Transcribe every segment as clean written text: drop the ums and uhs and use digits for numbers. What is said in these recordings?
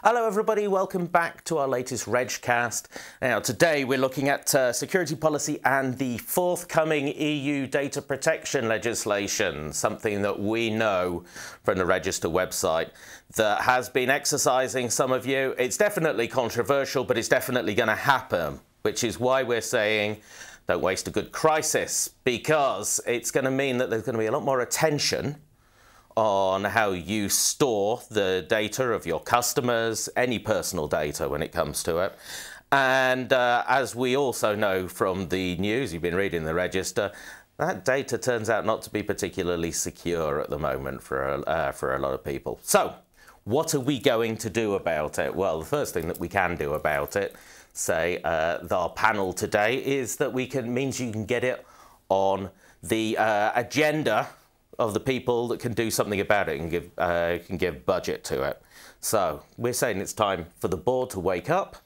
Hello everybody, welcome back to our latest Webcast. Now today we're looking at security policy and the forthcoming EU data protection legislation, something that we know from the Register website that has been exercising some of you. It's definitely controversial, but it's definitely going to happen, which is why we're saying don't waste a good crisis, because it's going to mean that there's going to be a lot more attention on how you store the data of your customers, any personal data when it comes to it. And as we also know from the news, you've been reading the Register, that data turns out not to be particularly secure at the moment for a lot of people. So what are we going to do about it? Well, the first thing that we can do about it, say our panel today, is that means you can get it on the agenda of the people that can do something about it and can give budget to it. So we're saying it's time for the board to wake up.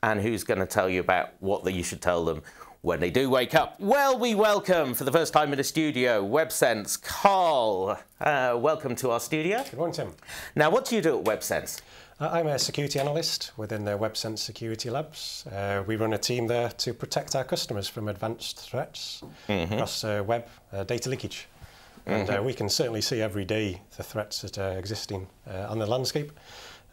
And who's going to tell you about what you should tell them when they do wake up? Well, we welcome for the first time in the studio Websense. Carl, welcome to our studio. Good morning, Tim. Now, what do you do at Websense? I'm a security analyst within the Websense Security Labs. We run a team there to protect our customers from advanced threats across web data leakage. And we can certainly see every day the threats that are existing on the landscape.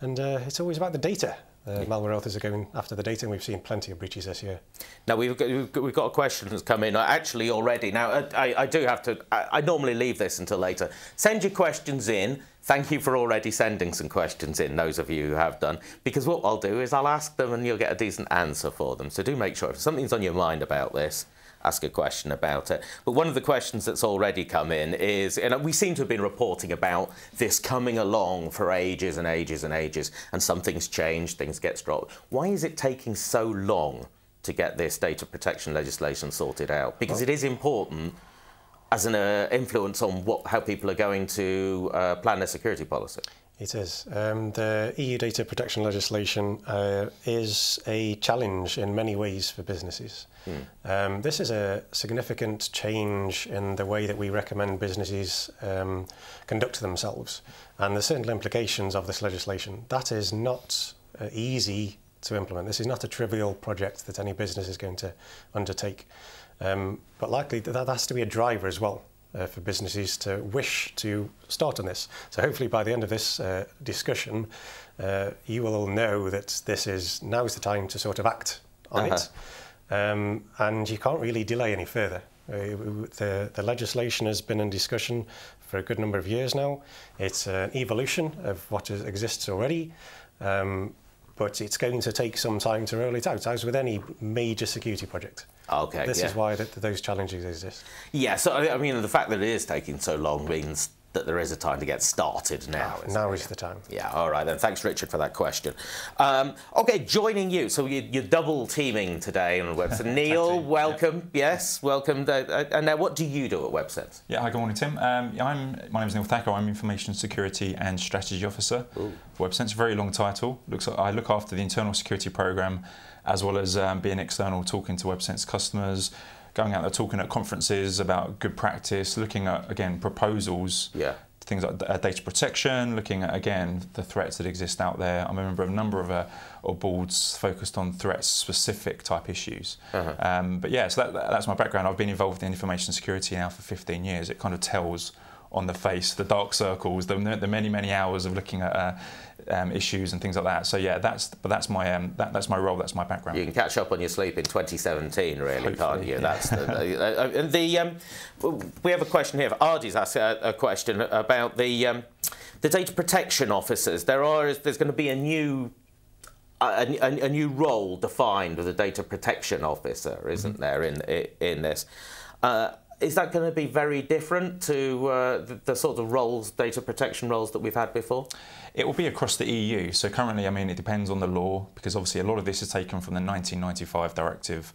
And it's always about the data. Malware authors are going after the data, and we've seen plenty of breaches this year. Now, we've got a question that's come in, actually, already. Now, I do have to, I normally leave this until later. Send your questions in. Thank you for already sending some questions in, those of you who have done, because what I'll do is I'll ask them and you'll get a decent answer for them. So do make sure, if something's on your mind about this, ask a question about it. But one of the questions that's already come in is, and we seem to have been reporting about this coming along for ages and ages and ages, and something's changed, things get dropped. Why is it taking so long to get this data protection legislation sorted out? Because it is important as an influence on how people are going to plan their security policy. It is. The EU data protection legislation is a challenge in many ways for businesses. This is a significant change in the way that we recommend businesses conduct themselves, and the certain implications of this legislation. That is not easy to implement. This is not a trivial project that any business is going to undertake, but likely that has to be a driver as well. For businesses to wish to start on this. So hopefully by the end of this discussion, you will all know that now's the time to sort of act on it. And you can't really delay any further. The legislation has been in discussion for a good number of years now. It's an evolution of what exists already. But it's going to take some time to roll it out, as with any major security project. Okay. This is why those challenges exist. Yeah, so I mean, the fact that it is taking so long means that there is a time to get started now. Now is the time. Yeah, all right then. Thanks, Richard, for that question. Okay, joining you. So you're double teaming today on the website. Neil, welcome. Yes, welcome. And now, what do you do at Websense? Yeah, hi, good morning, Tim. My name is Neil Thacker. I'm Information Security and Strategy Officer for Websense. Very long title. I look after the internal security program, as well as being external, talking to Websense customers, going out there talking at conferences about good practice, looking at, again, proposals, things like data protection, looking at, again, the threats that exist out there. I'm a member of a number of boards focused on threat-specific type issues. But yeah, so that's my background. I've been involved in information security now for 15 years. It kind of tells on the face, the dark circles, the many, many hours of looking at issues and things like that. So yeah, that's my role, that's my background. You can catch up on your sleep in 2017, really, hopefully, can't you? Yeah. That's we have a question here. Ardy's asked a question about the data protection officers. There's going to be a new role defined with a data protection officer, isn't there, in this? Is that going to be very different to the sort of roles, data protection roles that we've had before? It will be across the EU. So currently, I mean, it depends on the law, because obviously a lot of this is taken from the 1995 directive.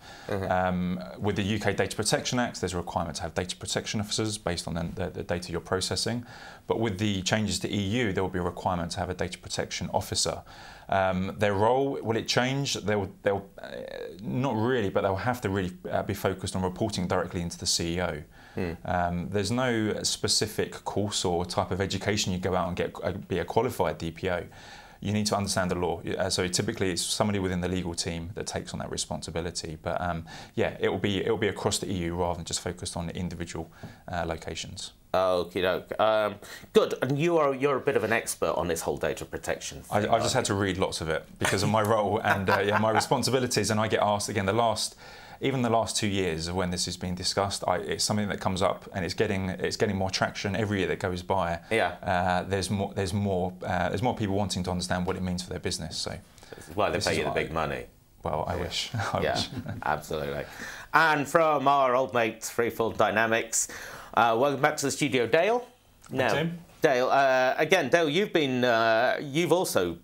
With the UK Data Protection Act, there's a requirement to have data protection officers based on the data you're processing. But with the changes to EU, there will be a requirement to have a data protection officer. Their role, will it change? They'll not really, but they'll have to really be focused on reporting directly into the CEO. There's no specific course or type of education you go out and be a qualified DPO. you need to understand the law. So typically it's somebody within the legal team that takes on that responsibility. But yeah, it will be across the EU rather than just focused on individual locations. Okie doke. Good. And you're a bit of an expert on this whole data protection thing. I've just had to read lots of it because of my role and yeah, my responsibilities. And I get asked again even the last 2 years of when this has been discussed, it's something that comes up and it's getting more traction every year that goes by. Yeah. There's more people wanting to understand what it means for their business. So that's why they pay you the big money. Well, I wish. I wish. Absolutely. And from our old mates, Freeform Dynamics, welcome back to the studio, Dale. Now, Dale, again, Dale, you've also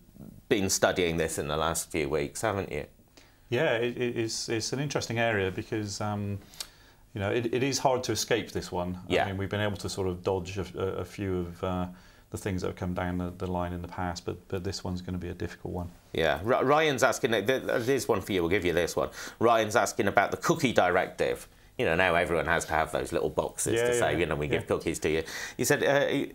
been studying this in the last few weeks, haven't you? Yeah, it's an interesting area because you know it is hard to escape this one. Yeah. I mean, we've been able to sort of dodge a few of the things that have come down the line in the past, but this one's going to be a difficult one. Yeah, Ryan's asking, there's one for you, we'll give you this one. Ryan's asking about the cookie directive. You know, now everyone has to have those little boxes to say, you know, we give cookies to you. He said,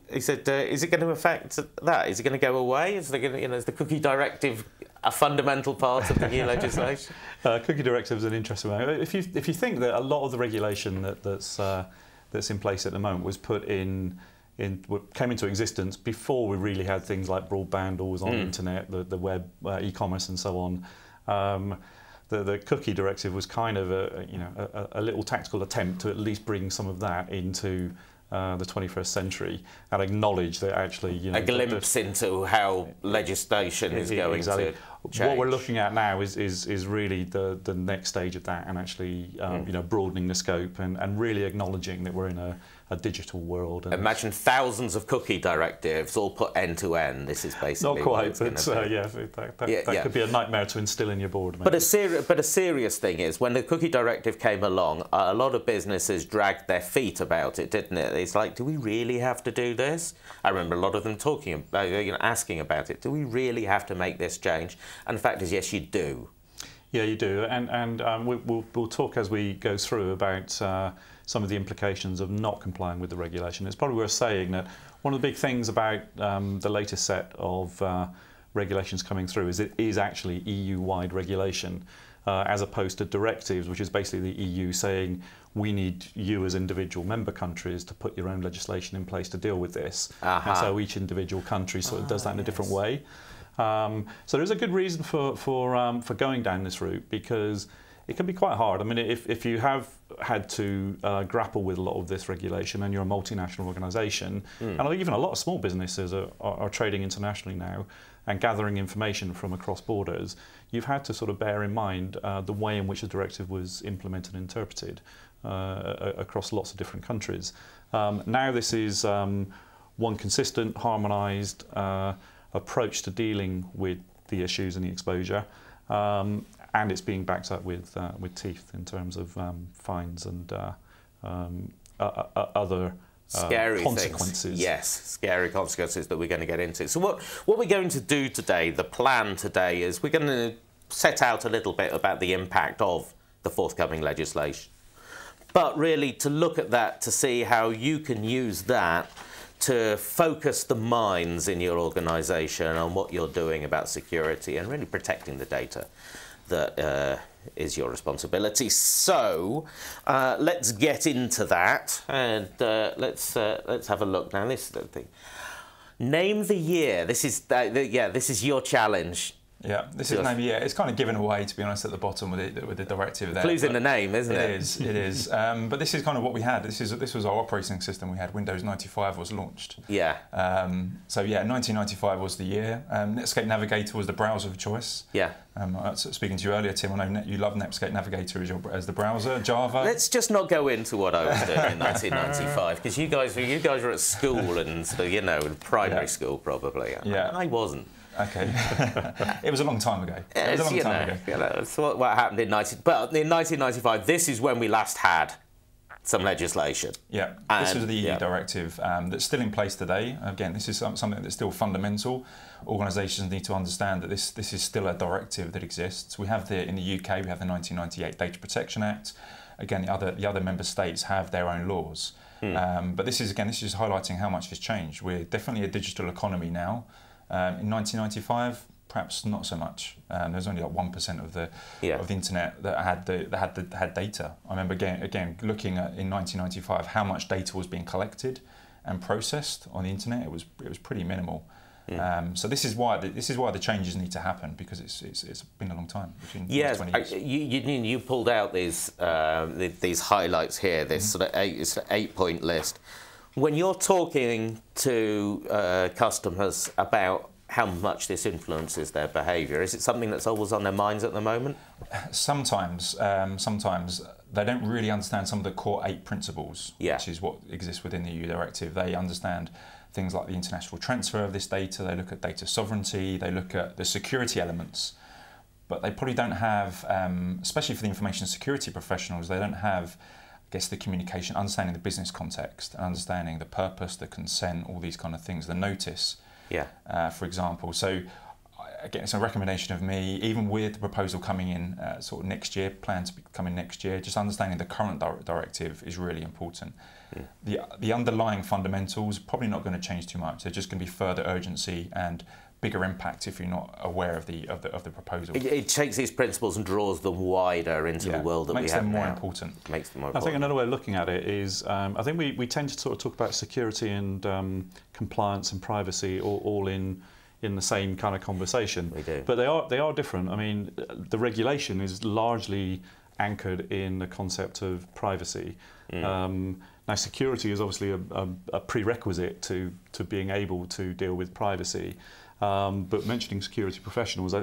is it going to affect that? Is it going to go away? Is the cookie directive a fundamental part of the new legislation? Cookie directive is an interesting one. If you think that a lot of the regulation that's in place at the moment was put came into existence before we really had things like broadband, always on the internet, the web, e-commerce, and so on. The cookie directive was kind of a little tactical attempt to at least bring some of that into the 21st century and acknowledge that actually a glimpse into how legislation is going to change. What we're looking at now is really the next stage of that, and actually broadening the scope and really acknowledging that we're in a digital world. And imagine thousands of cookie directives all put end to end. This is basically not quite, but that could be a nightmare to instill in your board. Maybe. But a serious thing is, when the cookie directive came along, a lot of businesses dragged their feet about it, didn't it? It's like, do we really have to do this? I remember a lot of them talking about, asking about it. Do we really have to make this change? And the fact is, yes, you do. Yeah, you do, and we'll talk as we go through about some of the implications of not complying with the regulation. It's probably worth saying that one of the big things about the latest set of regulations coming through is it is actually EU-wide regulation, as opposed to directives, which is basically the EU saying we need you as individual member countries to put your own legislation in place to deal with this. And so each individual country sort of does that in a different way. So there's a good reason for going down this route, because it can be quite hard. I mean, if you have had to grapple with a lot of this regulation and you're a multinational organisation, and even a lot of small businesses are trading internationally now and gathering information from across borders, you've had to sort of bear in mind the way in which the directive was implemented and interpreted across lots of different countries. Now this is one consistent, harmonised approach to dealing with the issues and the exposure. And it's being backed up with teeth in terms of fines and other scary consequences. Things. Yes, scary consequences that we're going to get into. So what we're going to do today, the plan today, is we're going to set out a little bit about the impact of the forthcoming legislation. But really to look at that to see how you can use that to focus the minds in your organisation on what you're doing about security and really protecting the data that is your responsibility. So let's get into that, and let's have a look now. This is the thing. Name the year. This is your challenge. Yeah, this is name. Yeah, it's kind of given away, to be honest, at the bottom with the directive there. Clues in the name, isn't it? It is. But this is kind of what we had. This was our operating system. We had Windows 95 was launched. Yeah. So yeah, 1995 was the year. Netscape Navigator was the browser of choice. Yeah. Speaking to you earlier, Tim, I know you love Netscape Navigator as the browser. Java. Let's just not go into what I was doing in 1995, because you guys were at school and in primary school probably. Yeah. I wasn't. Okay. It was a long time ago. It was a long time ago. So what happened in 1995, this is when we last had some legislation. Yeah, this was the EU directive that's still in place today. Again, this is something that's still fundamental. Organisations need to understand that this is still a directive that exists. We have in the UK, we have the 1998 Data Protection Act. Again, the other member states have their own laws. But this is highlighting how much has changed. We're definitely a digital economy now. In 1995, perhaps not so much. There's only like 1% of the internet that had data. I remember again looking at in 1995 how much data was being collected and processed on the internet. It was pretty minimal. So this is why the changes need to happen, because it's been a long time. Yes, 20 years. You pulled out these highlights here. This sort of 8-point list. When you're talking to customers about how much this influences their behaviour, is it something that's always on their minds at the moment? Sometimes they don't really understand some of the core 8 principles, which is what exists within the EU directive. They understand things like the international transfer of this data, they look at data sovereignty, they look at the security elements, but they probably don't have, especially for the information security professionals, they don't have, I guess, the communication, understanding the business context, understanding the purpose, the consent, all these kind of things, the notice, for example. So again, it's a recommendation of me, even with the proposal coming in sort of next year, planned to be coming next year, just understanding the current directive is really important. The underlying fundamentals probably not going to change too much. There's just going to be further urgency and bigger impact if you're not aware of the proposal. It takes these principles and draws them wider into the world that we have now. Makes them more important. Makes them more important. I think another way of looking at it is, I think we tend to sort of talk about security and compliance and privacy all in the same kind of conversation. We do. But they are different. I mean, the regulation is largely anchored in the concept of privacy. Now, security is obviously a prerequisite to being able to deal with privacy. But mentioning security professionals,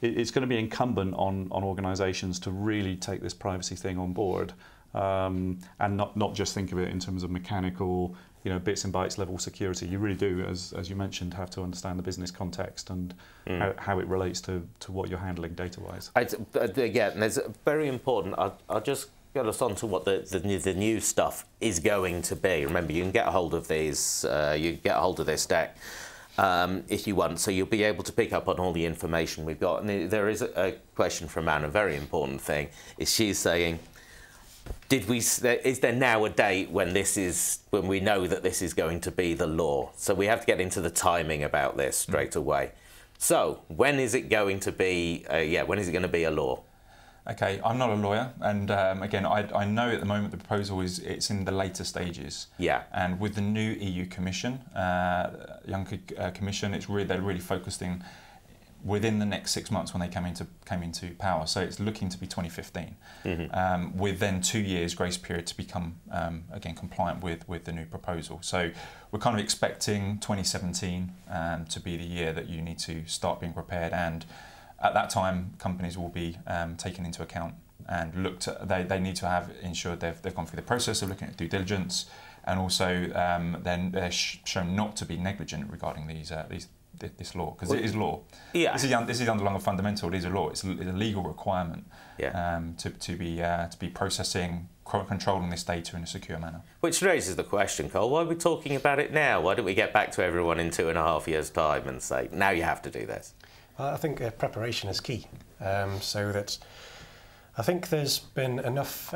it's going to be incumbent on organisations to really take this privacy thing on board, and not just think of it in terms of mechanical, bits and bytes level security. You really do, as you mentioned, have to understand the business context and how it relates to what you're handling data-wise. Again, there's very important. I'll just get us on to what the new stuff is going to be. Remember, you can get a hold of these. You can get a hold of this deck if you want, so you'll be able to pick up on all the information we've got. And there is a question from Anne. A very important thing is she's saying, is there now a date when we know that this is going to be the law? So we have to get into the timing about this straight away. So when is it going to be? When is it going to be a law? Okay, I'm not a lawyer, and again, I know at the moment the proposal it's in the later stages. Yeah. And with the new EU Commission, Juncker Commission, they're really focusing within the next 6 months when they came into power. So it's looking to be 2015, with then 2 years grace period to become again compliant with the new proposal. So we're kind of expecting 2017 to be the year that you need to start being prepared, and at that time companies will be taken into account and looked at. They need to have ensured they've gone through the process of looking at due diligence, and also then they're shown not to be negligent regarding this law, because it is law. Yeah. This is the underlying fundamental. It is a law. It's a legal requirement to be processing, controlling this data in a secure manner. Which raises the question, Cole, why are we talking about it now? Why don't we get back to everyone in 2.5 years' time and say, now you have to do this? I think preparation is key, so that I think there's been enough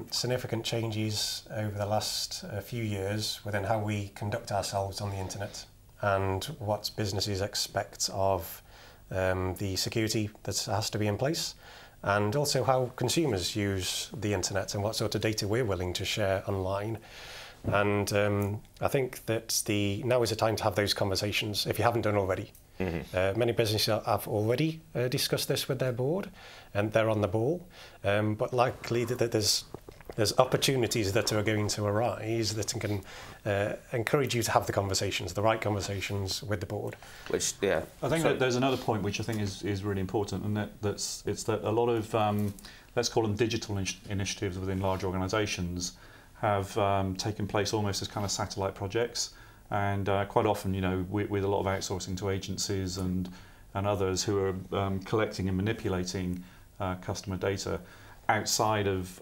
significant changes over the last few years within how we conduct ourselves on the internet and what businesses expect of the security that has to be in place, and also how consumers use the internet and what sort of data we're willing to share online. And I think that now is the time to have those conversations if you haven't done already. Many businesses have already discussed this with their board, and they're on the ball. But likely that there's opportunities that are going to arise that can encourage you to have the right conversations with the board. I think that there's another point which I think is really important, and it's that a lot of let's call them digital initiatives within large organisations have taken place almost as kind of satellite projects. And quite often, with a lot of outsourcing to agencies and others who are collecting and manipulating customer data outside of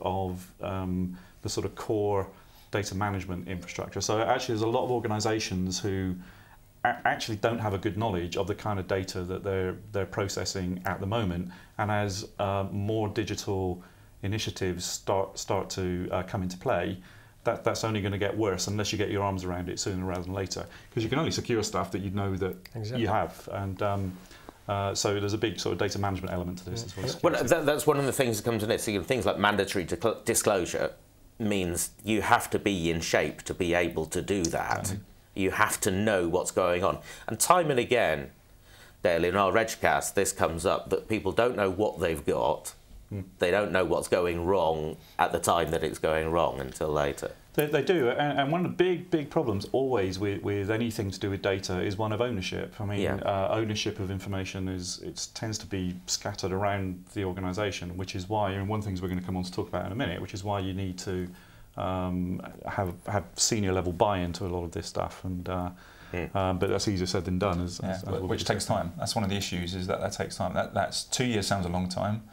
the sort of core data management infrastructure. So actually, there's a lot of organisations who actually don't have a good knowledge of the kind of data that they're processing at the moment. And as more digital initiatives start to come into play, that's only going to get worse unless you get your arms around it sooner rather than later. Because you can only secure stuff that you know that you have. And so there's a big sort of data management element to this as well. Well, that's one of the things that comes in it. So things like mandatory disclosure means you have to be in shape to be able to do that. You have to know what's going on. And time and again, Dale, in our Webcast, this comes up that people don't know what they've got. They don't know what's going wrong at the time that it's going wrong until later. They do, and one of the big problems always with anything to do with data is one of ownership. I mean, ownership of information tends to be scattered around the organisation, which is why, and one of the things we're going to come on to talk about in a minute, which is why you need to have senior level buy-in to a lot of this stuff. And but that's easier said than done, which takes time. That's one of the issues, is that takes time. That's 2 years sounds a long time,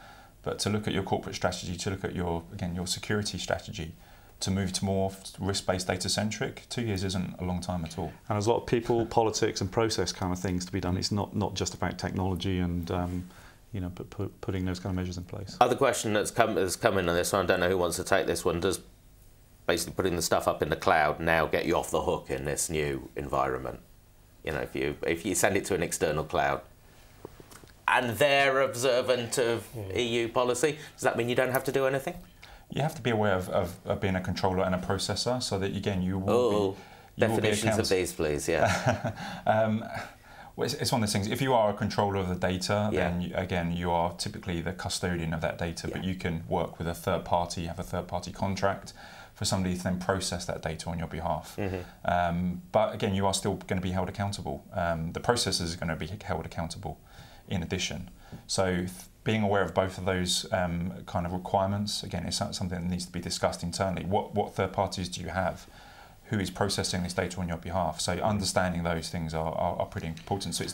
but to look at your corporate strategy, to look at your security strategy, to move to more risk-based data-centric, 2 years isn't a long time at all. And there's a lot of people, politics and process kind of things to be done. It's not just about technology and putting those kind of measures in place. Other question that's come in on this one, I don't know who wants to take this one, does basically putting the stuff up in the cloud now get you off the hook in this new environment? You know, if you send it to an external cloud and they're observant of EU policy, does that mean you don't have to do anything? You have to be aware of being a controller and a processor, so that again you will be definitions of these, please. Yeah. Well, it's one of those things. If you are a controller of the data, then again you are typically the custodian of that data. But you can work with a third party, have a third party contract for somebody to then process that data on your behalf. But again, you are still going to be held accountable. The processors are going to be held accountable in addition. So being aware of both of those kind of requirements, again, is something that needs to be discussed internally. What third parties do you have? Who is processing this data on your behalf? So understanding those things are pretty important. So it's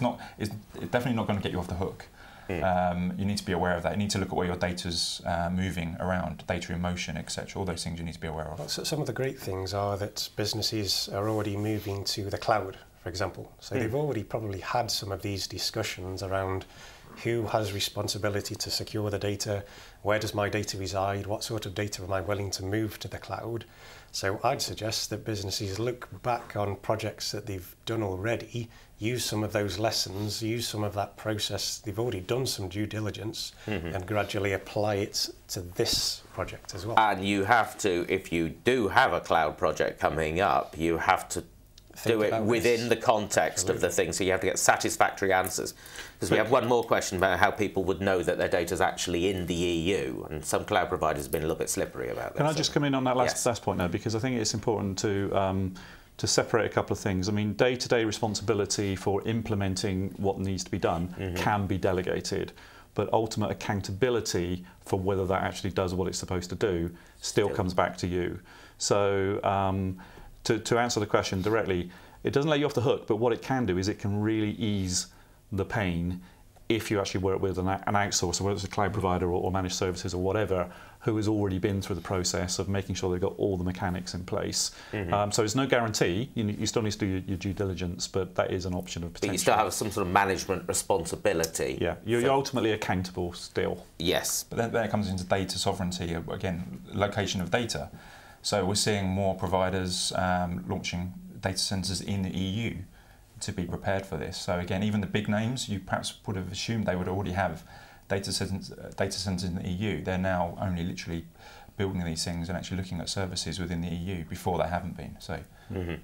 definitely not going to get you off the hook. You need to be aware of that. You need to look at where your data's moving around, data in motion, etc. All those things you need to be aware of. So some of the great things are that businesses are already moving to the cloud, for example. So they've already probably had some of these discussions around who has responsibility to secure the data, where does my data reside, what sort of data am I willing to move to the cloud. So I'd suggest that businesses look back on projects that they've done already, use some of those lessons, use some of that process. They've already done some due diligence and gradually apply it to this project as well. And you have to, if you do have a cloud project coming up, you have to do it within the context of the thing, so you have to get satisfactory answers. Because we have one more question about how people would know that their data is actually in the EU, and some cloud providers have been a little bit slippery about that. Can I just come in on that last point now, because I think it's important to separate a couple of things. I mean, day-to-day responsibility for implementing what needs to be done can be delegated, but ultimate accountability for whether that actually does what it's supposed to do still comes back to you. So to answer the question directly, it doesn't let you off the hook, but what it can do is it can really ease the pain if you actually work with an outsourcer, whether it's a cloud provider or managed services or whatever, who has already been through the process of making sure they've got all the mechanics in place. So it's no guarantee. You still need to do your due diligence, but that is an option of potential. But you still have some sort of management responsibility. Yeah, you're ultimately accountable still. Yes. But then it comes into data sovereignty, again, location of data. So we're seeing more providers launching data centres in the EU to be prepared for this. So again, even the big names, you perhaps would have assumed they would already have data centres in the EU. They're now only literally building these things and actually looking at services within the EU before they haven't been. So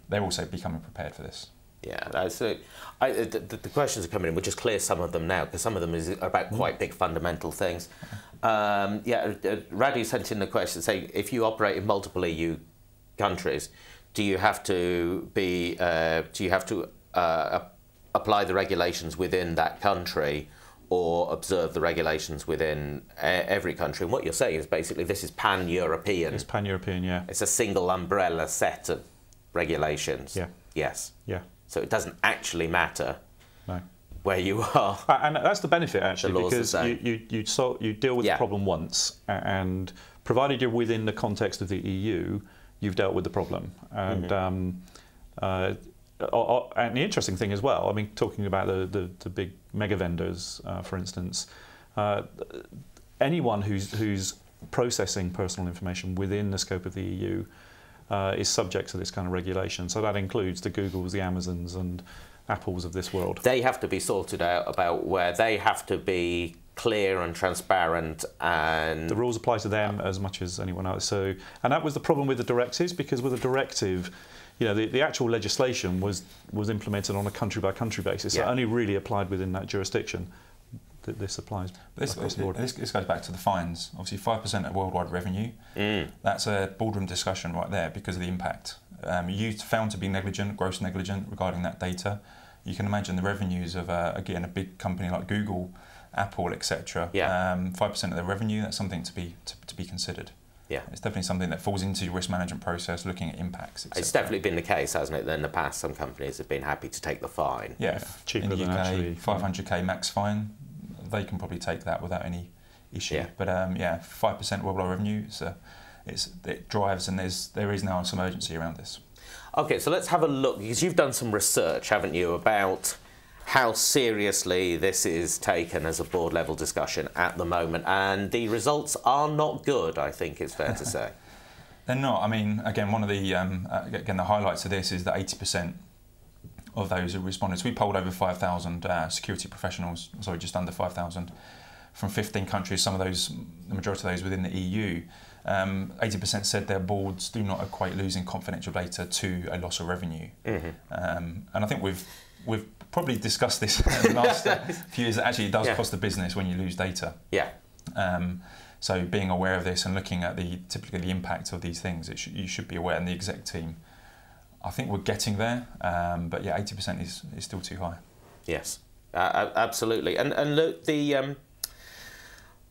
they're also becoming prepared for this. Yeah, so the questions are coming in. We'll just clear some of them now, because some of them is about quite big fundamental things. Radu sent in the question saying, if you operate in multiple EU countries, do you have to apply the regulations within that country, or observe the regulations within every country? And what you're saying is basically this is pan-European. It's pan-European, yeah. It's a single umbrella set of regulations. Yeah. Yes. Yeah. So it doesn't actually matter where you are. And that's the benefit, actually, because you deal with the problem once, and provided you're within the context of the EU, you've dealt with the problem. And and the interesting thing as well, I mean, talking about the big mega vendors, for instance, anyone who's processing personal information within the scope of the EU is subject to this kind of regulation. So that includes the Googles, the Amazons and Apples of this world. They have to be sorted out about where they have to be clear and transparent, and the rules apply to them as much as anyone else. So, and that was the problem with the directives, because with a directive, you know, the actual legislation was implemented on a country by country basis. So it only really applied within that jurisdiction. That this applies. This goes back to the fines. Obviously, 5% of worldwide revenue. That's a boardroom discussion right there because of the impact. You found to be negligent, gross negligent regarding that data. You can imagine the revenues of again a big company like Google, Apple, etc. 5% of their revenue. That's something to be considered. Yeah, it's definitely something that falls into your risk management process, looking at impacts, etc. It's definitely been the case, hasn't it? That in the past, some companies have been happy to take the fine. Yeah, cheaper in the than UK, actually 500k max fine. They can probably take that without any issue. Yeah. But 5% worldwide revenue. It drives, and there is now some urgency around this. Okay, so let's have a look, because you've done some research, haven't you, about how seriously this is taken as a board level discussion at the moment, and the results are not good, I think it's fair to say. They're not. I mean, again, one of the the highlights of this is that 80% of those who responded. So we polled over 5,000 security professionals, sorry, just under 5,000, from 15 countries. Some of those, the majority of those within the EU. 80% said their boards do not equate losing confidential data to a loss of revenue. And I think we've probably discussed this in the last few years, that actually it does cost the business when you lose data. Yeah. So being aware of this and looking at typically the impact of these things, you should be aware, and the exec team, I think we're getting there, but yeah, 80% is still too high. Yes, absolutely. And look,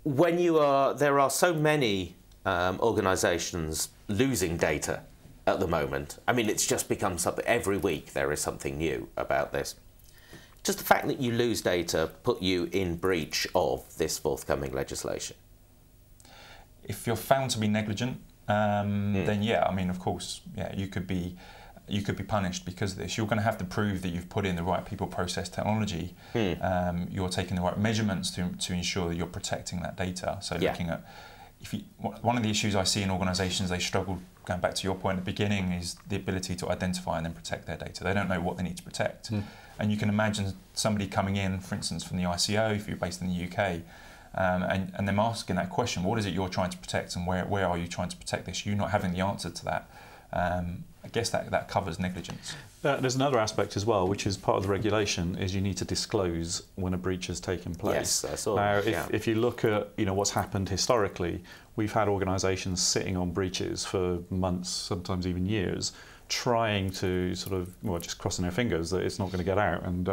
when there are so many organisations losing data at the moment. I mean, it's just become something. Every week there is something new about this. Just the fact that you lose data put you in breach of this forthcoming legislation. If you're found to be negligent, then yeah, I mean, of course, yeah, you could be punished because of this. You're going to have to prove that you've put in the right people, process, technology. You're taking the right measurements to ensure that you're protecting that data. So looking at, one of the issues I see in organisations, they struggle, going back to your point at the beginning, is the ability to identify and then protect their data. They don't know what they need to protect. And you can imagine somebody coming in, for instance, from the ICO, if you're based in the UK, and them asking that question, what is it you're trying to protect and where are you trying to protect this? You not having the answer to that, I guess that covers negligence. There's another aspect as well, which is part of the regulation, is you need to disclose when a breach has taken place. Yes, I saw now, that. If you look at what's happened historically, we've had organisations sitting on breaches for months, sometimes even years, trying to sort of, well, just crossing their fingers that it's not going to get out, and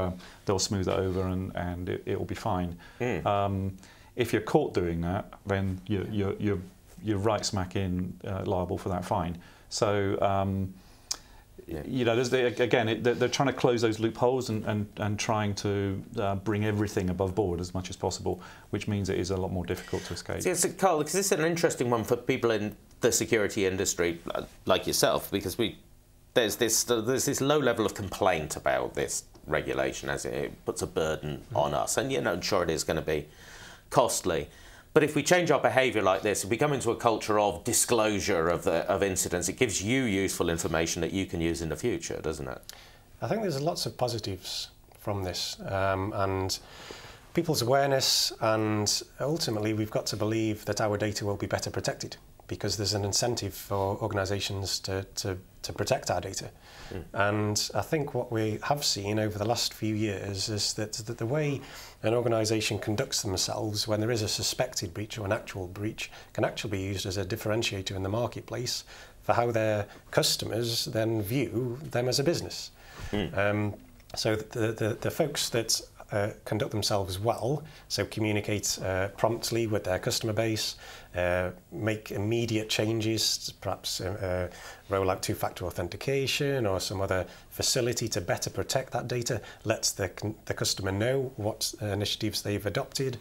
they'll smooth it over and it will be fine. If you're caught doing that, then you're right smack in liable for that fine. So, they're trying to close those loopholes and trying to bring everything above board as much as possible, which means it is a lot more difficult to escape. So, Carl, because this is an interesting one for people in the security industry like yourself, because there's this low level of complaint about this regulation, as it puts a burden on us, and sure, it is going to be costly. But if we change our behaviour like this, if we come into a culture of disclosure of incidents, it gives you useful information that you can use in the future, doesn't it? I think there's lots of positives from this, and people's awareness, and ultimately we've got to believe that our data will be better protected, because there's an incentive for organisations to protect our data. And I think what we have seen over the last few years is that the way an organisation conducts themselves when there is a suspected breach or an actual breach can actually be used as a differentiator in the marketplace for how their customers then view them as a business. So the folks that conduct themselves well, so communicate promptly with their customer base, make immediate changes, perhaps roll out two-factor authentication or some other facility to better protect that data, lets the customer know what initiatives they've adopted.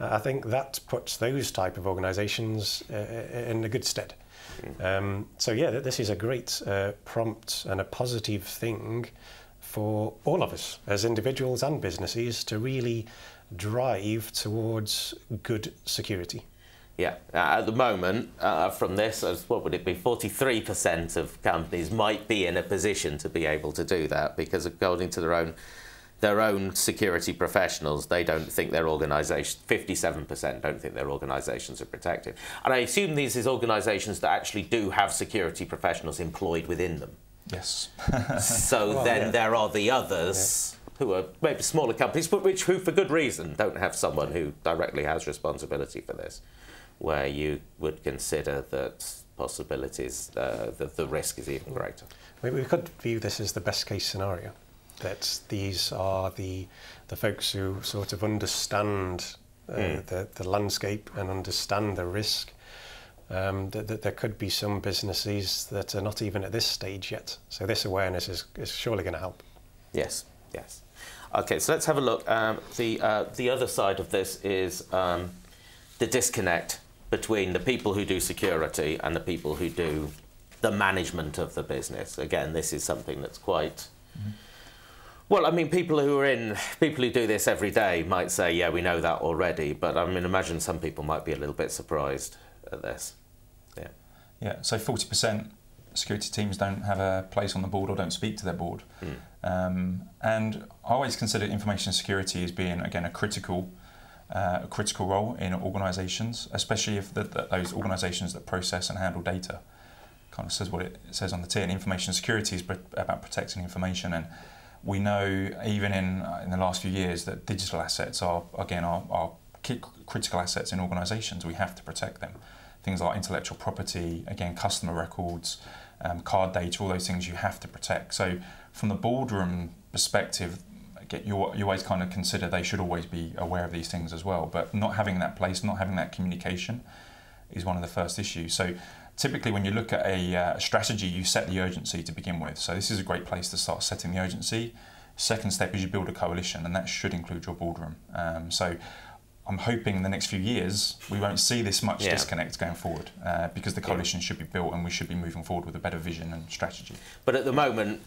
I think that puts those type of organisations in a good stead. So yeah, this is a great prompt and a positive thing for all of us as individuals and businesses to really drive towards good security. Yeah. At the moment, from this, what would it be? 43% of companies might be in a position to be able to do that, because according to their own security professionals, they don't think their organisation, 57% don't think their organisations are protected. And I assume these is organisations that actually do have security professionals employed within them. Yes. So then there are the others who are maybe smaller companies, but who for good reason don't have someone who directly has responsibility for this, where you would consider that possibilities, the risk is even greater. We could view this as the best case scenario, that these are the folks who sort of understand the landscape and understand the risk. That there could be some businesses that are not even at this stage yet. So this awareness is surely going to help. Yes, yes. Okay, so let's have a look. The other side of this is the disconnect between the people who do security and the people who do the management of the business. Again, this is something that's quite... Well, I mean, people who do this every day might say, yeah, we know that already, but I mean, imagine some people might be a little bit surprised at this. Yeah. Yeah, so 40% security teams don't have a place on the board or don't speak to their board. And I always consider information security as being, again, a critical role in organisations, especially if those organisations that process and handle data. Kind of says what it says on the tin. Information security is about protecting information, and we know even in the last few years that digital assets are critical assets in organisations. We have to protect them. Things like intellectual property, again, customer records, card data, all those things you have to protect. So from the boardroom perspective, you always kind of consider they should always be aware of these things as well. But not having that place, not having that communication is one of the first issues. So typically when you look at a strategy, you set the urgency to begin with. So this is a great place to start setting the urgency. Second step is you build a coalition, and that should include your boardroom. So I'm hoping in the next few years we won't see this much disconnect going forward, because the coalition should be built and we should be moving forward with a better vision and strategy. But at the moment,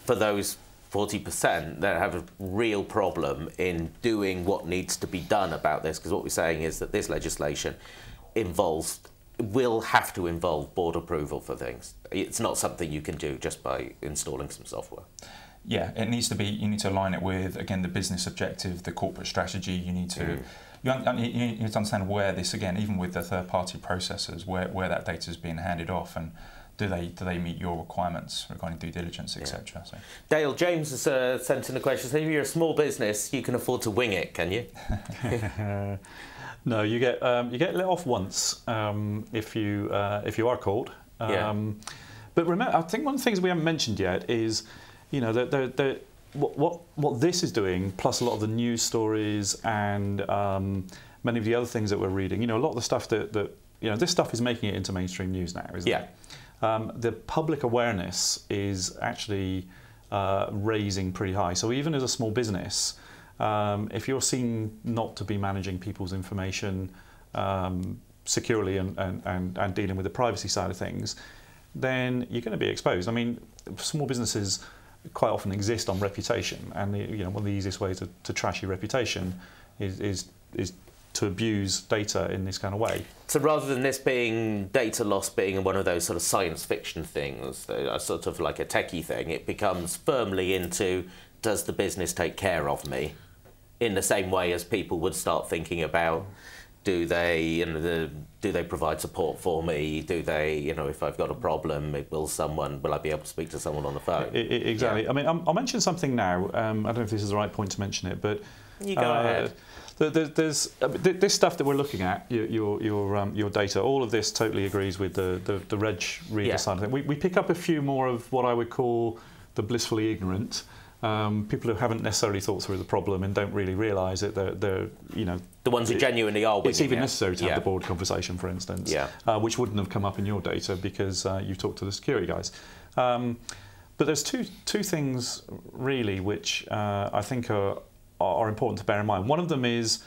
for those 40% that have a real problem in doing what needs to be done about this, because what we're saying is that this legislation will have to involve board approval for things. It's not something you can do just by installing some software. Yeah, it needs to be. You need to align it with, again, the business objective, the corporate strategy. You need to you need to understand where this, again, even with the third-party processors, where that data is being handed off, and do they meet your requirements regarding due diligence, etc. So. Dale, James has sent in a question. So if you're a small business, you can afford to wing it, can you? No, you get let off once if you are caught. But remember, I think one of the things we haven't mentioned yet is, you know, what this is doing, plus a lot of the news stories and many of the other things that we're reading. You know, a lot of the stuff that you know, this stuff is making it into mainstream news now, isn't it? The public awareness is actually raising pretty high. So even as a small business, if you're seen not to be managing people's information securely and dealing with the privacy side of things, then you're going to be exposed. I mean, small businesses quite often exist on reputation, and you know, one of the easiest ways to trash your reputation is to abuse data in this kind of way. So rather than this being data loss being one of those sort of science fiction things, sort of like a techie thing, it becomes firmly into, does the business take care of me? In the same way as people would start thinking about, do they provide support for me? Do they, you know, if I've got a problem, will I be able to speak to someone on the phone? Exactly. Yeah. I mean, I'll mention something now. I don't know if this is the right point to mention it, but you go ahead. There's this stuff that we're looking at, your data. All of this totally agrees with the reg reader side of it. We pick up a few more of what I would call the blissfully ignorant. People who haven't necessarily thought through the problem and don't really realise it. They're you know, the ones who genuinely are. It's even necessary to have the board conversation, for instance, which wouldn't have come up in your data because you've talked to the security guys. But there's two things really which I think are important to bear in mind. One of them is,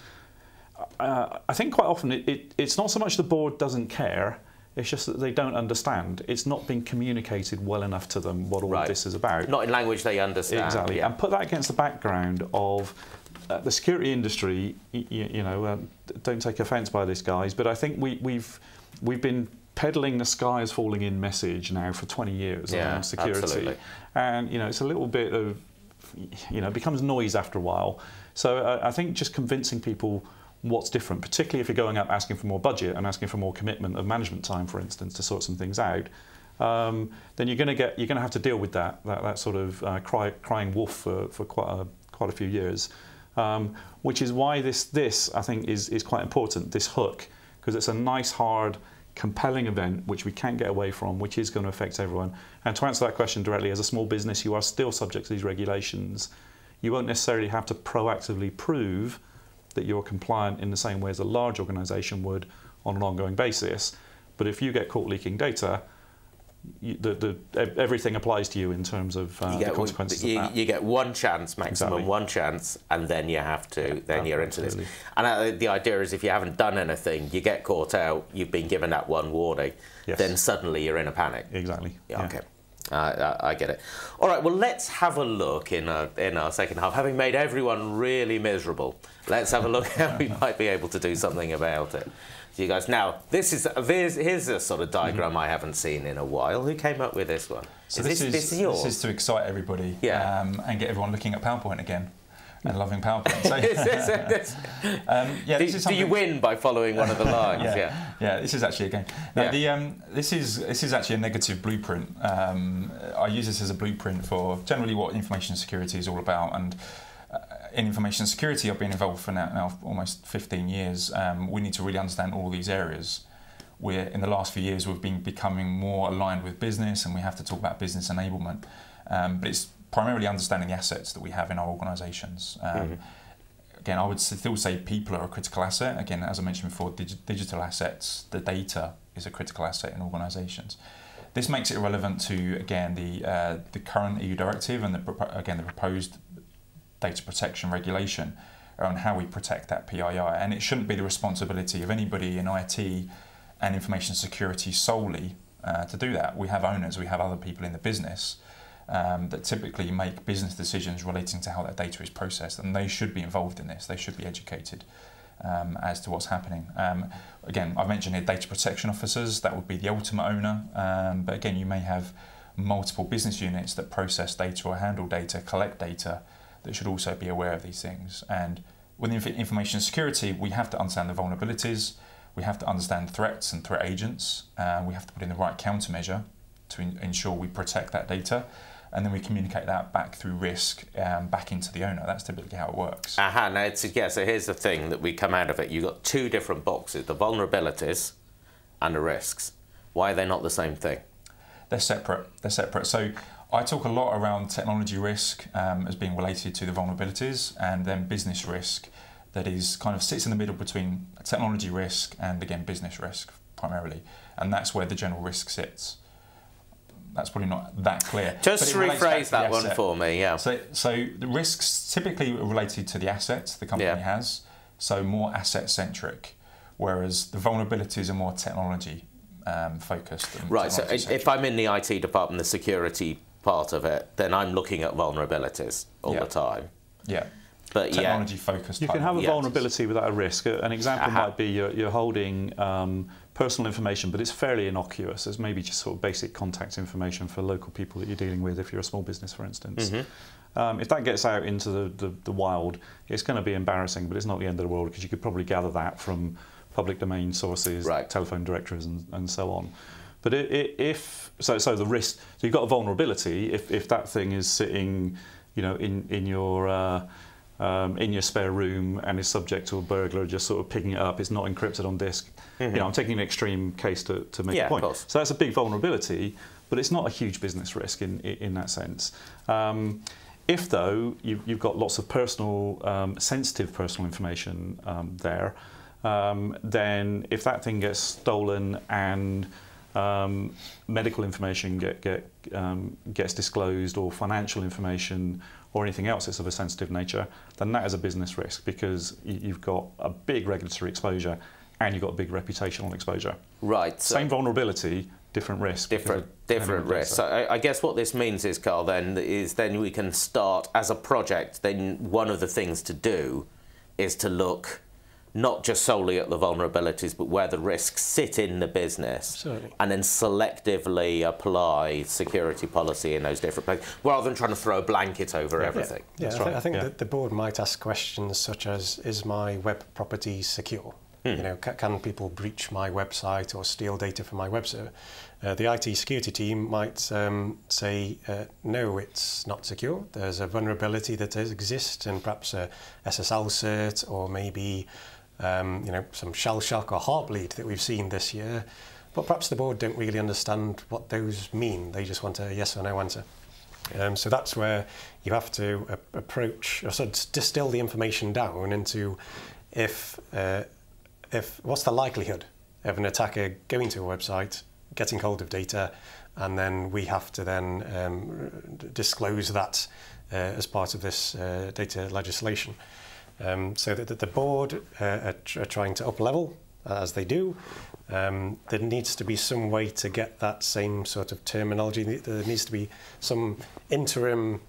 I think quite often it's not so much the board doesn't care. It's just that they don't understand. It's not been communicated well enough to them what all of this is about. Not in language they understand. Exactly. And put that against the background of the security industry, don't take offence by this, guys, but I think we've been peddling the sky is falling in message now for 20 years around security. Absolutely. And it's a little bit of, it becomes noise after a while. So I think just convincing people what's different, particularly if you're going up asking for more budget and asking for more commitment of management time, for instance, to sort some things out, then you're going to have to deal with that sort of crying wolf for quite a few years, which is why this I think is quite important. This hook, because it's a nice, hard, compelling event which we can't get away from, which is going to affect everyone. And to answer that question directly, as a small business, you are still subject to these regulations. You won't necessarily have to proactively prove that you're compliant in the same way as a large organisation would on an ongoing basis. But if you get caught leaking data, everything applies to you in terms of the consequences of that. You get one chance, maximum one chance, and then you have to, you're into this. And the idea is if you haven't done anything, you get caught out, you've been given that one warning, then suddenly you're in a panic. Exactly. Yeah. Okay. I get it. All right, well, let's have a look in our second half. Having made everyone really miserable, let's have a look how we might be able to do something about it. So you guys, now, here's a sort of diagram I haven't seen in a while. Who came up with this one? So this is yours? This is to excite everybody and get everyone looking at PowerPoint again and loving PowerPoint. So, do you win by following one of the lines? Yeah, this is actually a game. Now, this is actually a negative blueprint. I use this as a blueprint for generally what information security is all about. And in information security, I've been involved for now almost 15 years. We need to really understand all these areas. In the last few years, we've been becoming more aligned with business, and we have to talk about business enablement. But it's primarily understanding the assets that we have in our organisations. Again, I would still say people are a critical asset. Again, as I mentioned before, digital assets, the data is a critical asset in organisations. This makes it relevant to, again, the current EU directive and the proposed data protection regulation around how we protect that PII. And it shouldn't be the responsibility of anybody in IT and information security solely to do that. We have owners, we have other people in the business that typically make business decisions relating to how that data is processed, and they should be involved in this. They should be educated as to what's happening. Again, I've mentioned here data protection officers. That would be the ultimate owner, but again, you may have multiple business units that process data or handle data, collect data, that should also be aware of these things. And within information security, we have to understand the vulnerabilities, we have to understand threats and threat agents, we have to put in the right countermeasure to ensure we protect that data, and then we communicate that back through risk back into the owner. That's typically how it works. Now so here's the thing that we come out of it. You've got two different boxes, the vulnerabilities and the risks. Why are they not the same thing? They're separate. So I talk a lot around technology risk as being related to the vulnerabilities, and then business risk that is kind of sits in the middle between technology risk and, again, business risk primarily. And that's where the general risk sits. That's probably not that clear. Just rephrase that one for me, yeah. So the risks typically are related to the assets the company has, so more asset-centric, whereas the vulnerabilities are more technology focused. Right, so if I'm in the IT department, the security part of it, then I'm looking at vulnerabilities all the time. Yeah. But technology focused. You can have a vulnerability without a risk. An example might be you're holding personal information, but it's fairly innocuous. It's maybe just sort of basic contact information for local people that you're dealing with, if you're a small business, for instance. If that gets out into the wild, it's going to be embarrassing, but it's not the end of the world, because you could probably gather that from public domain sources, telephone directories, and so on. But so the risk, so you've got a vulnerability. If that thing is sitting, in your spare room and is subject to a burglar just sort of picking it up, it's not encrypted on disk. I'm taking an extreme case to make a point. So that's a big vulnerability, but it's not a huge business risk in that sense. If though you've got lots of sensitive personal information there, then if that thing gets stolen and medical information gets disclosed, or financial information, or anything else that's of a sensitive nature, then that is a business risk, because you've got a big regulatory exposure and you've got a big reputational exposure. Right. Same vulnerability, different risks. Different risks. So I guess what this means is, Carl, then we can start as a project. Then one of the things to do is to look not just solely at the vulnerabilities, but where the risks sit in the business. Absolutely. And then selectively apply security policy in those different places, rather than trying to throw a blanket over everything. Yeah, I think that the board might ask questions such as, is my web property secure? You know, can people breach my website or steal data from my web server? The IT security team might say, no, it's not secure. There's a vulnerability that does exist, and perhaps a SSL cert, or maybe you know, some shell shock or heartbleed that we've seen this year. But perhaps the board don't really understand what those mean. They just want a yes or no answer. So that's where you have to approach, or sort of distill the information down into if what's the likelihood of an attacker going to a website, getting hold of data, and then we have to then disclose that as part of this data legislation. So that the board are trying to up-level, as they do. There needs to be some way to get that same sort of terminology. There needs to be some interim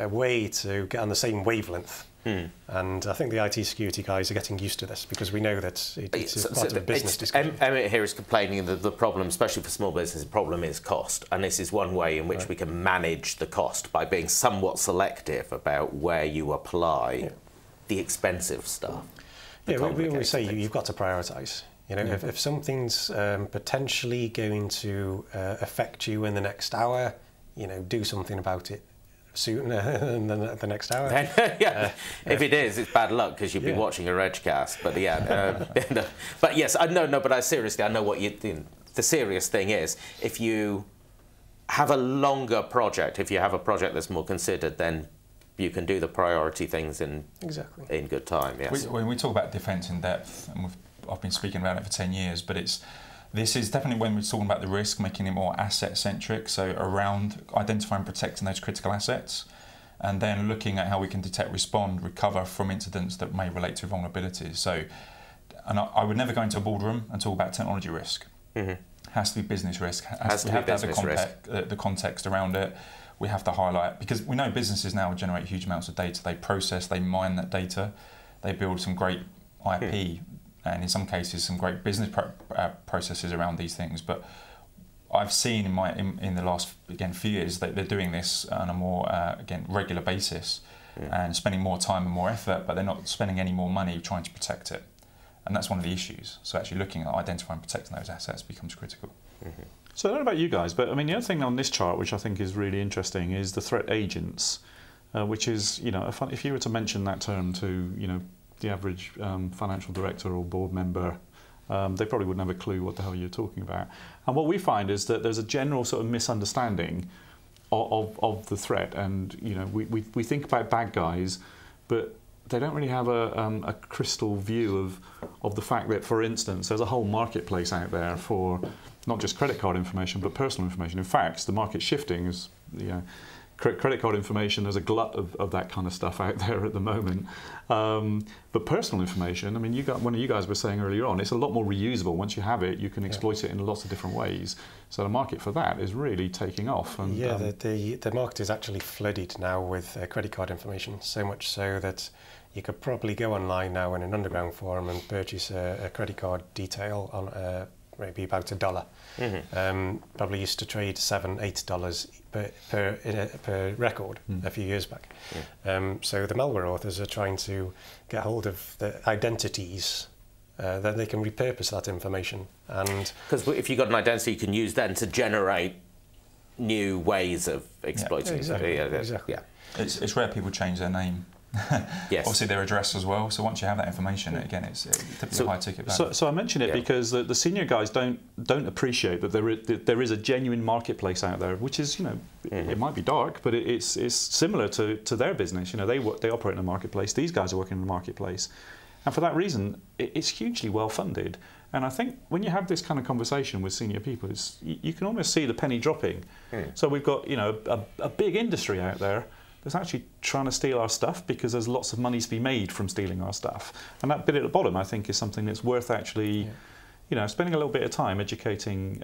way to get on the same wavelength. And I think the IT security guys are getting used to this, because we know that it's part of a business discussion. Emmett here is complaining that the problem, especially for small business, the problem is cost. And this is one way in which we can manage the cost, by being somewhat selective about where you apply the expensive stuff. Yeah, we always say you've got to prioritise. You know, if something's potentially going to affect you in the next hour, you know, do something about it sooner than the next hour. If it is, it's bad luck, because you'll be watching a Webcast. But but yes, I know. But seriously, I know what you think. The serious thing is, if you have a longer project, if you have a project that's more considered, then you can do the priority things in good time. Yes. When we talk about defence in depth, and I've been speaking about it for 10 years, but this is definitely when we're talking about the risk, making it more asset-centric, so around identifying and protecting those critical assets, and then looking at how we can detect, respond, recover from incidents that may relate to vulnerabilities. So, and I would never go into a boardroom and talk about technology risk. Has to be business risk. We have to have the context around it. We have to highlight, because we know businesses now generate huge amounts of data. They process, they mine that data, they build some great IP, and in some cases some great business processes around these things. But I've seen in the last few years that they're doing this on a more regular basis, and spending more time and more effort, but they're not spending any more money trying to protect it, and that's one of the issues. So actually looking at identifying and protecting those assets becomes critical. So I don't know about you guys, but I mean, the other thing on this chart, which I think is really interesting, is the threat agents, which is, you know, if you were to mention that term to, you know, the average financial director or board member, they probably wouldn't have a clue what the hell you're talking about. And what we find is that there's a general sort of misunderstanding of the threat, and you know, we think about bad guys, but they don't really have a crystal view of the fact that, for instance, there's a whole marketplace out there for not just credit card information, but personal information. In fact, the market's shifting. As you know, credit card information, there's a glut of that kind of stuff out there at the moment. But personal information, I mean, one of you guys was saying earlier on, it's a lot more reusable. Once you have it, you can exploit it in lots of different ways. So the market for that is really taking off. And, the market is actually flooded now with credit card information, so much so that you could probably go online now in an underground forum and purchase a credit card detail on maybe about $1. Probably used to trade $7, $8 per record a few years back. So the malware authors are trying to get hold of the identities, then they can repurpose that information. And because if you've got an identity, you can use then to generate new ways of exploiting. Exactly. It's rare people change their name. Yes. Obviously their address as well, so once you have that information, again, it's typically high ticket value. So I mention it because the senior guys don't appreciate that there is a genuine marketplace out there, which is, you know, it might be dark, but it's similar to their business. You know, they operate in a marketplace. These guys are working in a marketplace, and for that reason, it's hugely well funded. And I think when you have this kind of conversation with senior people, you can almost see the penny dropping. So we've got, you know, a big industry out there that's actually trying to steal our stuff, because there's lots of money to be made from stealing our stuff. And that bit at the bottom, I think, is something that's worth actually, you know, spending a little bit of time educating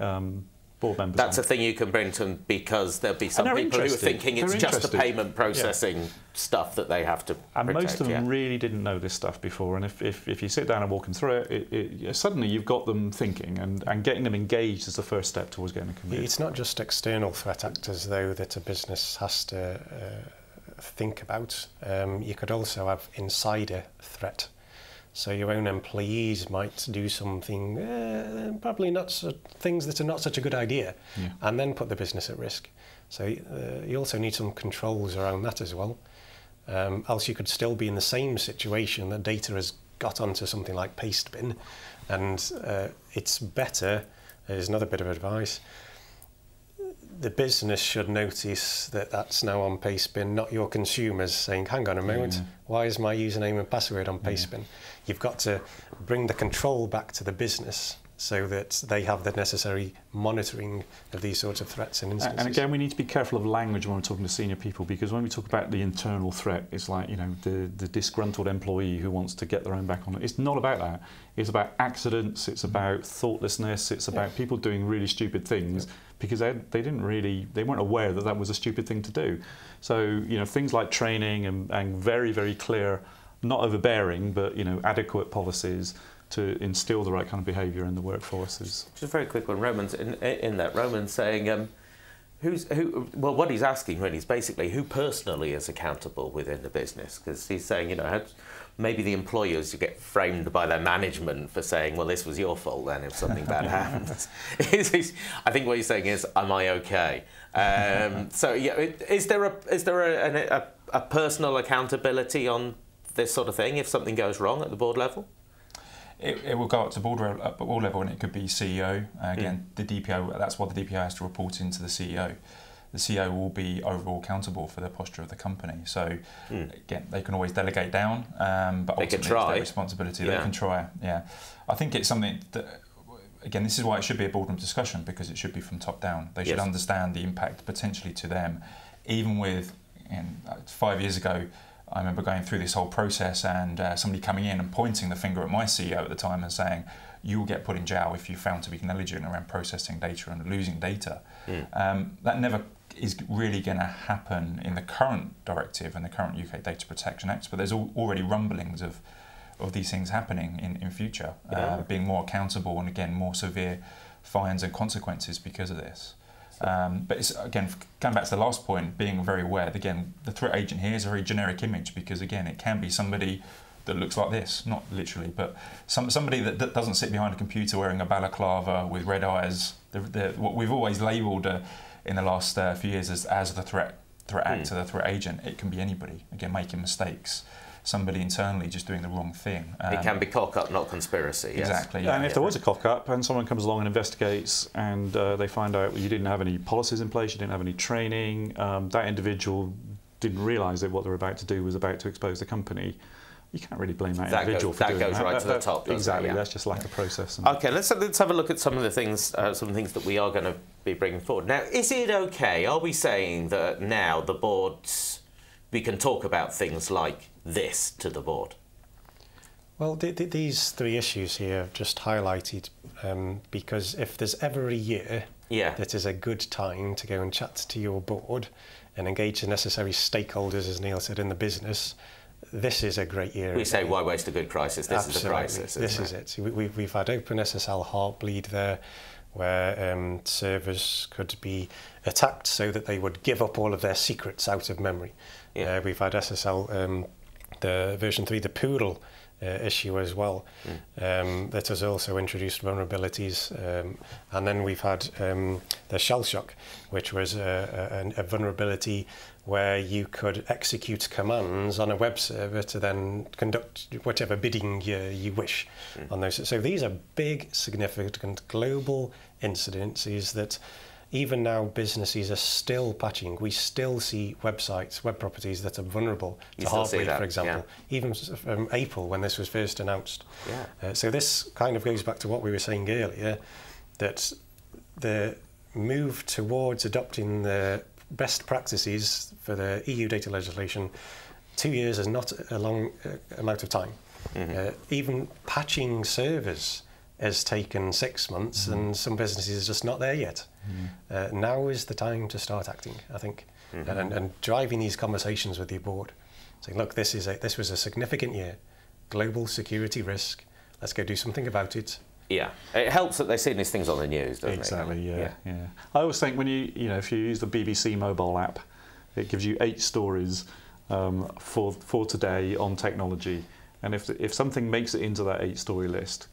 board members That's on. a thing you can bring to them, because there'll be some they're people who are interested. thinking it's They're just the interested. payment processing stuff that they have to And protect, most of them really didn't know this stuff before. And if you sit down and walk them through it, suddenly you've got them thinking, and getting them engaged is the first step towards getting them convinced. It's not just external threat actors, though, that a business has to think about. You could also have insider threat. So your own employees might do something, probably not things that are not such a good idea, and then put the business at risk. So you also need some controls around that as well. Else you could still be in the same situation that data has got onto something like Pastebin, and it's better, there's another bit of advice, the business should notice that that's now on Pastebin, not your consumers saying, hang on a moment, why is my username and password on Pastebin? You've got to bring the control back to the business so that they have the necessary monitoring of these sorts of threats and instances. And again, we need to be careful of language when we're talking to senior people, because when we talk about the internal threat, it's like, you know, the disgruntled employee who wants to get their own back on it. It's not about that. It's about accidents, it's about thoughtlessness, it's about people doing really stupid things because they weren't aware that that was a stupid thing to do. So, you know, things like training and very, very clear, not overbearing, but, you know, adequate policies to instill the right kind of behaviour in the workforce is... Just a very quick one. Roman's in that. Roman's saying, well, what he's asking really is basically who personally is accountable within the business, because he's saying, you know, maybe the employers who get framed by their management for saying, well, this was your fault then if something bad happens. I think what he's saying is, am I okay? So yeah, is there a personal accountability on this sort of thing if something goes wrong at the board level? It will go up to board level, and it could be CEO. Again, the DPO, that's what the DPO has to report into the CEO. The CEO will be overall accountable for the posture of the company. So, again, they can always delegate down, but ultimately it's their responsibility. They can try, I think it's something that, again, this is why it should be a boardroom discussion, because it should be from top down. They should understand the impact potentially to them. Even with, 5 years ago, I remember going through this whole process and somebody coming in and pointing the finger at my CEO at the time and saying, you will get put in jail if you're found to be negligent around processing data and losing data. That never is really going to happen in the current directive and the current UK Data Protection Act, but there's already rumblings of these things happening in future, being more accountable and, again, more severe fines and consequences because of this. But it's, again, going back to the last point, being very aware that, again, the threat agent here is a very generic image, because, again, it can be somebody that looks like this, not literally, but somebody that doesn't sit behind a computer wearing a balaclava with red eyes. What we've always labelled in the last few years as the threat actor, the threat agent. It can be anybody, again, making mistakes. Somebody internally just doing the wrong thing. It can be cock-up, not conspiracy. Yes. Exactly. Yeah. And if there was a cock-up and someone comes along and investigates and they find out you didn't have any policies in place, you didn't have any training, that individual didn't realise that what they're about to do was about to expose the company, you can't really blame that individual for doing that. That goes right to the top. Exactly. That's just lack of process. Okay, let's have a look at some of the things, that we are going to be bringing forward. Now, is it okay? Are we saying that now the boards, we can talk about things like this to the board? Well, these three issues here I've just highlighted because if there's ever a year that is a good time to go and chat to your board and engage the necessary stakeholders, as Neil said, in the business, this is a great year. We say, why waste a good crisis? This is a crisis. This is it. We've had OpenSSL Heartbleed there, where servers could be attacked so that they would give up all of their secrets out of memory. We've had SSL, the version 3, the Poodle issue as well, that has also introduced vulnerabilities. And then we've had the Shell Shock, which was a vulnerability where you could execute commands on a web server to then conduct whatever bidding you wish on those. So these are big, significant global incidences that even now businesses are still patching. We still see websites, web properties that are vulnerable to Heartbleed, for example, even from April when this was first announced. So this kind of goes back to what we were saying earlier, that the move towards adopting the best practices for the EU data legislation, 2 years is not a long amount of time. Even patching servers has taken 6 months, and some businesses are just not there yet. Now is the time to start acting, I think, and driving these conversations with your board, saying, look, this was a significant year, global security risk. Let's go do something about it. Yeah, it helps that they're seeing these things on the news, doesn't it? Exactly. Yeah. I always think when if you use the BBC mobile app, it gives you 8 stories for today on technology, and if something makes it into that 8-story list,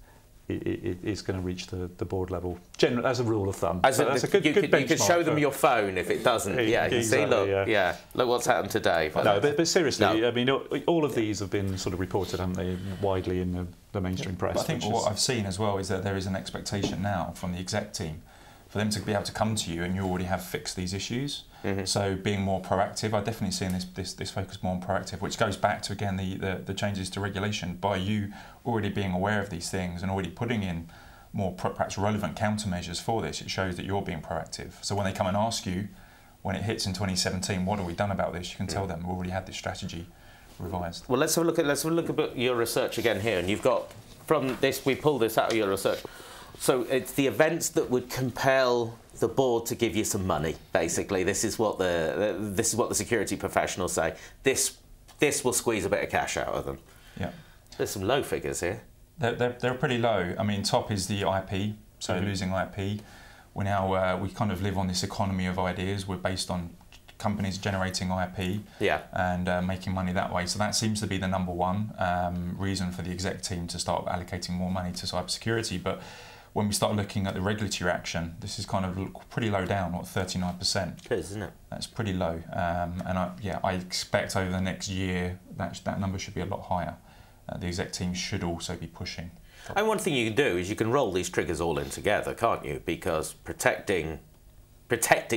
it's going to reach the board level. Generally, as a rule of thumb. That's a good benchmark. You could show them your phone if it doesn't. Yeah, you see, look, look what's happened today. No, but seriously, I mean, all of these have been sort of reported, haven't they, widely in the mainstream press. But I think what I've seen as well is that there is an expectation now from the exec team for them to be able to come to you and you already have fixed these issues. So being more proactive, I've definitely seen this focus more on proactive, which goes back to, again, the changes to regulation. By you already being aware of these things and already putting in more perhaps relevant countermeasures for this, it shows that you're being proactive. So when they come and ask you, when it hits in 2017, what have we done about this, you can tell them we already had this strategy revised. Well, let's have a look at your research again here, and you've got, from this, we pulled this out of your research. So it's the events that would compel the board to give you some money. Basically, this is what the security professionals say. This will squeeze a bit of cash out of them. Yeah, there's some low figures here. They're pretty low. I mean, top is the IP. So losing IP. We now we kind of live on this economy of ideas. We're based on companies generating IP and making money that way. So that seems to be the #1 reason for the exec team to start allocating more money to cybersecurity. But when we start looking at the regulatory action, this is kind of pretty low down, what, 39%. It is, isn't it? That's pretty low. And I expect over the next year that number should be a lot higher. The exec team should also be pushing. And one thing you can do is you can roll these triggers all in together, can't you? Because protecting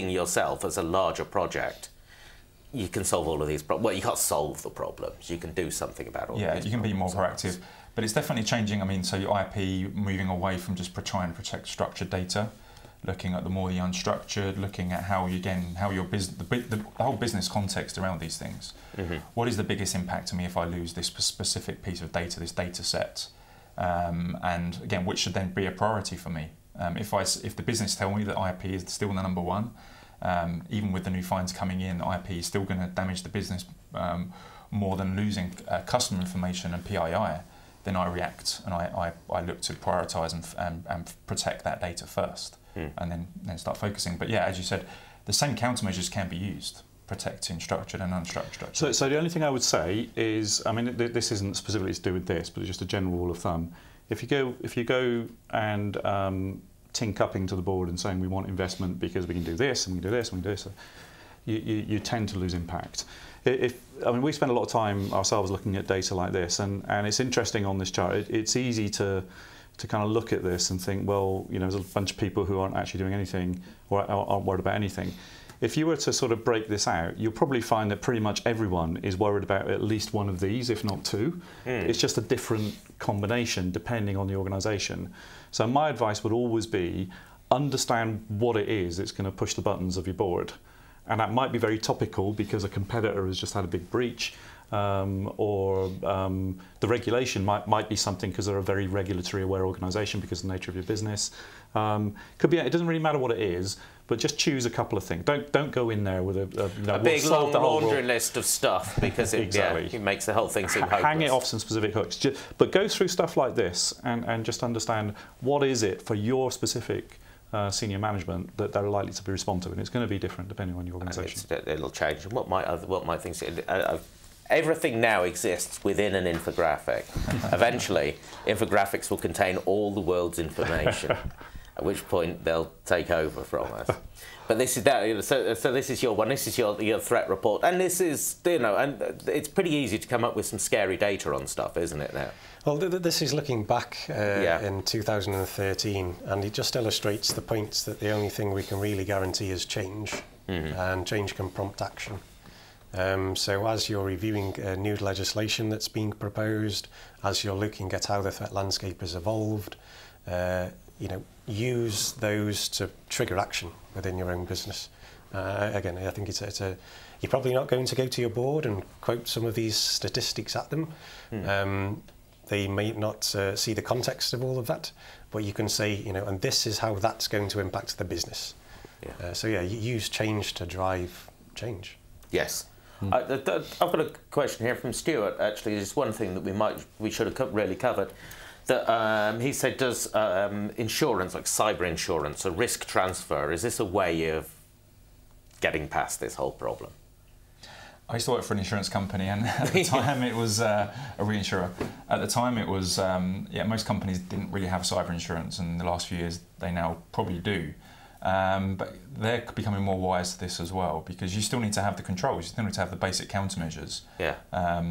yourself as a larger project, you can solve all of these problems. Well, you can't solve the problems. You can do something about all of these problems. Yeah, you can be more proactive. But it's definitely changing. I mean, so your IP moving away from just trying to protect structured data, looking at the unstructured, looking at how your business, the whole business context around these things. What is the biggest impact to me if I lose this specific piece of data, this data set? And again, which should then be a priority for me? If the business tell me that IP is still the #1, even with the new fines coming in, IP is still going to damage the business more than losing customer information and PII, then I react and I look to prioritise and protect that data first, and then start focusing. But yeah, as you said, the same countermeasures can be used, protecting structured and unstructured. So the only thing I would say is, I mean, this isn't specifically to do with this, but it's just a general rule of thumb. If you go and tink up into the board and saying we want investment because we can do this and we can do this and we can do this, you tend to lose impact. I mean, we spend a lot of time ourselves looking at data like this, and it's interesting on this chart. It's easy to kind of look at this and think, well, there's a bunch of people who aren't actually doing anything or aren't worried about anything. If you were to sort of break this out, you'll probably find that pretty much everyone is worried about at least one of these, if not 2. It's just a different combination depending on the organisation. So my advice would always be understand what it is that's going to push the buttons of your board. And that might be very topical because a competitor has just had a big breach, or the regulation might be something because they're a very regulatory aware organisation because of the nature of your business. Could be, it doesn't really matter what it is, but just choose a couple of things. Don't go in there with a big long laundry list of stuff because it makes the whole thing seem hopeless. Hang it off some specific hooks. But go through stuff like this and just understand what is it for your specific senior management that they're likely to be responsive, and it's going to be different depending on your organisation. It'll change. What might things? Everything now exists within an infographic. Eventually, infographics will contain all the world's information, at which point they'll take over from us. But this is that. So this is your one. This is your threat report, and this is and it's pretty easy to come up with some scary data on stuff, isn't it now? Well, this is looking back in 2013, and it just illustrates the points that the only thing we can really guarantee is change, and change can prompt action. So as you're reviewing new legislation that's being proposed, as you're looking at how the threat landscape has evolved, use those to trigger action within your own business. Again, I think you're probably not going to go to your board and quote some of these statistics at them. They may not see the context of all of that, but you can say, and this is how that's going to impact the business. Yeah. So yeah, you use change to drive change. Yes. I've got a question here from Stuart. Actually, there's one thing that we should have really covered. That he said, does insurance, like cyber insurance, a risk transfer, is this a way of getting past this whole problem? I used to work for an insurance company, and at the time it was a reinsurer. At the time it was, most companies didn't really have cyber insurance, and in the last few years they now probably do. But they're becoming more wise to this as well, because you still need to have the controls, you still need to have the basic countermeasures. Yeah.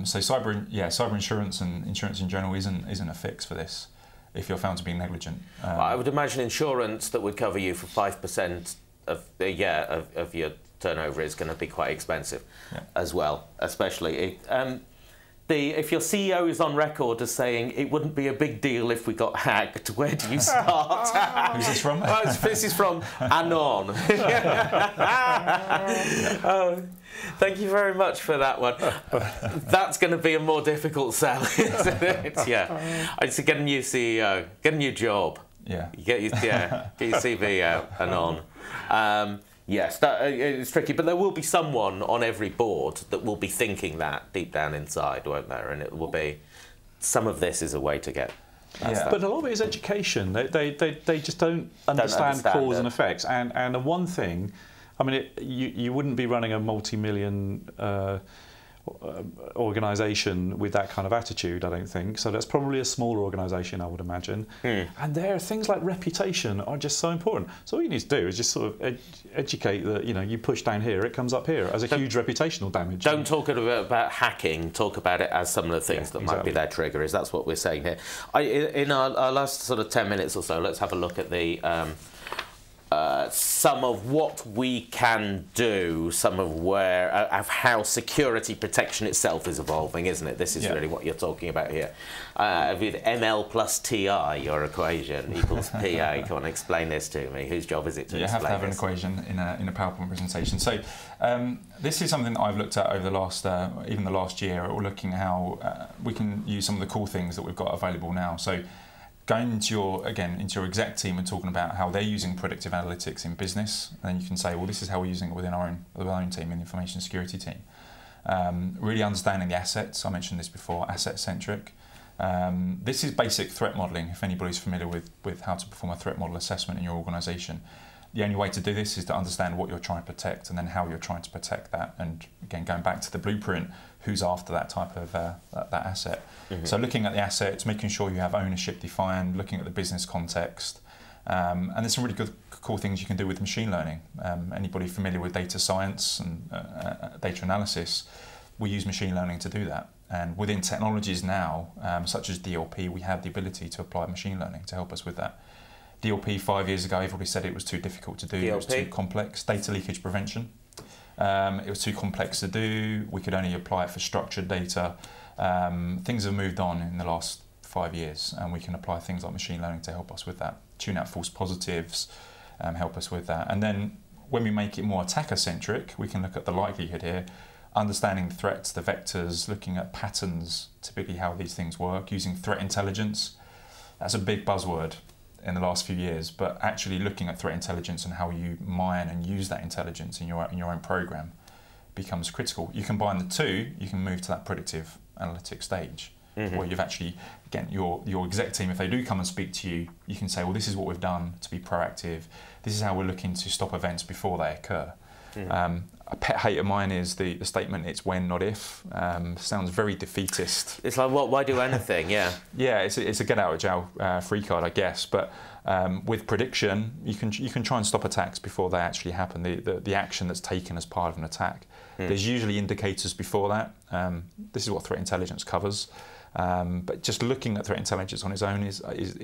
So cyber insurance and insurance in general isn't a fix for this if you're found to be negligent. I would imagine insurance that would cover you for 5% of your turnover is going to be quite expensive as well, especially. If your CEO is on record as saying it wouldn't be a big deal if we got hacked, where do you start? Who's this from? This is from Anon. Thank you very much for that one. That's going to be a more difficult sell, isn't it? Yeah. I'd say get a new CEO, get a new job. Yeah. Get your CV out, Anon. Yes, it's tricky, but there will be someone on every board that will be thinking that deep down inside, won't there? And it will be, some of this is a way to get past that. But a lot of it is education. They just don't understand cause and effects. And the one thing, I mean, you wouldn't be running a multi-million organisation with that kind of attitude, I don't think. So that's probably a smaller organisation, I would imagine. And there, things like reputation are just so important. So all you need to do is just sort of educate that, you push down here, it comes up here, as a huge reputational damage. Don't talk about hacking, talk about it as some of the things that might be their triggers. That's what we're saying here. In our last sort of 10 minutes or so, let's have a look at the some of what we can do, some of how security protection itself is evolving, isn't it? This is really what you're talking about here. With ML plus TI, your equation equals PA. Come on, explain this to me. Whose job is it to explain this? You have to have an equation in a PowerPoint presentation. So this is something that I've looked at over the last, even the last year, or looking at how we can use some of the cool things that we've got available now. So going into your exec team and talking about how they're using predictive analytics in business, and then you can say, well, this is how we're using it within our own team, in the information security team. Really understanding the assets. I mentioned this before, asset-centric. This is basic threat modelling, if anybody's familiar with how to perform a threat model assessment in your organisation. The only way to do this is to understand what you're trying to protect and then how you're trying to protect that. And again, going back to the blueprint, who's after that type of that asset. So looking at the assets, making sure you have ownership defined, looking at the business context. And there's some really good, cool things you can do with machine learning. Anybody familiar with data science and data analysis, we use machine learning to do that. And within technologies now, such as DLP, we have the ability to apply machine learning to help us with that. DLP 5 years ago, everybody said it was too difficult to do, DLP? It was too complex, data leakage prevention. It was too complex to do, we could only apply it for structured data. Things have moved on in the last 5 years, and we can apply things like machine learning to help us with that. Tune out false positives, help us with that. And then when we make it more attacker-centric, we can look at the likelihood here, understanding the threats, the vectors, looking at patterns, typically how these things work, using threat intelligence. That's a big buzzword in the last few years, but actually looking at threat intelligence and how you mine and use that intelligence in your own program becomes critical. You combine the two, you can move to that predictive analytics stage, where you've actually, again, your exec team, if they do come and speak to you, you can say, well, this is what we've done to be proactive. This is how we're looking to stop events before they occur. A pet hate of mine is the statement, it's when, not if. Sounds very defeatist. It's like, what? Why do anything? Yeah. Yeah, it's a get out of jail free card, I guess. But with prediction, you can try and stop attacks before they actually happen. The action that's taken as part of an attack. There's usually indicators before that. This is what threat intelligence covers. But just looking at threat intelligence on its own is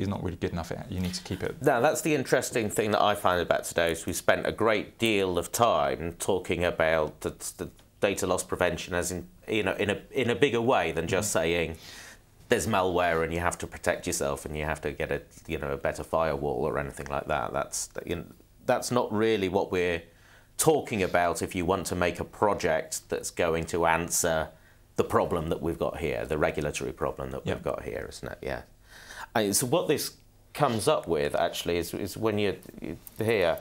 not really good enough. You need to keep it. Now, that's the interesting thing that I find about today is we spent a great deal of time talking about the data loss prevention as in a bigger way than just saying there's malware and you have to protect yourself and you have to get a better firewall or anything like that. That's not really what we're talking about if you want to make a project that's going to answer the problem that we've got here, the regulatory problem that we've got here, isn't it? Yeah. So what this comes up with, actually, is when you're here,